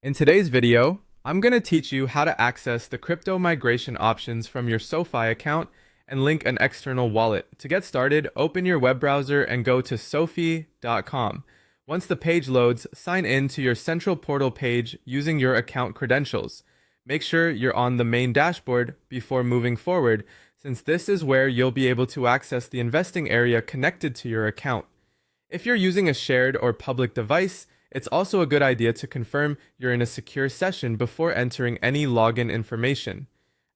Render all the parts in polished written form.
In today's video, I'm going to teach you how to access the crypto migration options from your SoFi account and link an external wallet. To get started, open your web browser and go to sofi.com. Once the page loads, sign in to your central portal page using your account credentials. Make sure you're on the main dashboard before moving forward, since this is where you'll be able to access the investing area connected to your account. If you're using a shared or public device, it's also a good idea to confirm you're in a secure session before entering any login information.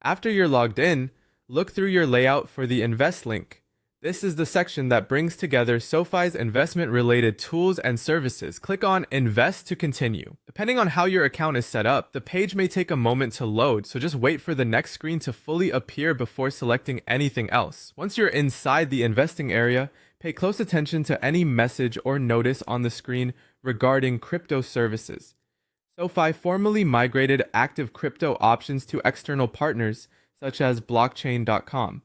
After you're logged in, look through your layout for the Invest link. This is the section that brings together SoFi's investment-related tools and services. Click on Invest to continue. Depending on how your account is set up, the page may take a moment to load, so just wait for the next screen to fully appear before selecting anything else. Once you're inside the investing area, pay close attention to any message or notice on the screen regarding crypto services. SoFi formally migrated active crypto options to external partners such as blockchain.com.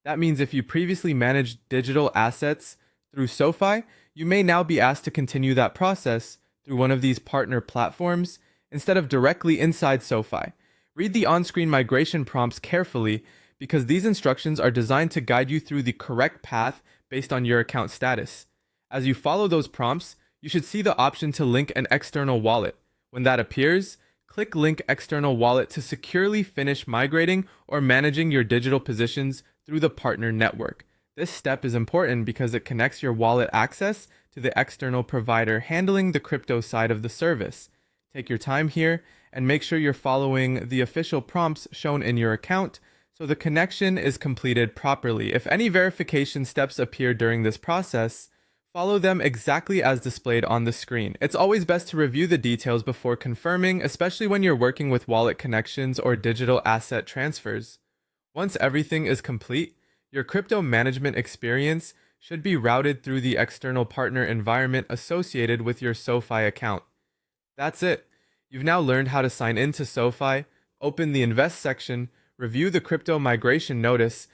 That means if you previously managed digital assets through SoFi, you may now be asked to continue that process through one of these partner platforms instead of directly inside SoFi. Read the on-screen migration prompts carefully because these instructions are designed to guide you through the correct path based on your account status. As you follow those prompts, you should see the option to link an external wallet. When that appears, click Link External Wallet to securely finish migrating or managing your digital positions through the partner network. This step is important because it connects your wallet access to the external provider handling the crypto side of the service. Take your time here and make sure you're following the official prompts shown in your account so the connection is completed properly. If any verification steps appear during this process, follow them exactly as displayed on the screen. It's always best to review the details before confirming, especially when you're working with wallet connections or digital asset transfers. Once everything is complete, your crypto management experience should be routed through the external partner environment associated with your SoFi account. That's it. You've now learned how to sign in to SoFi, open the Invest section, review the crypto migration notice,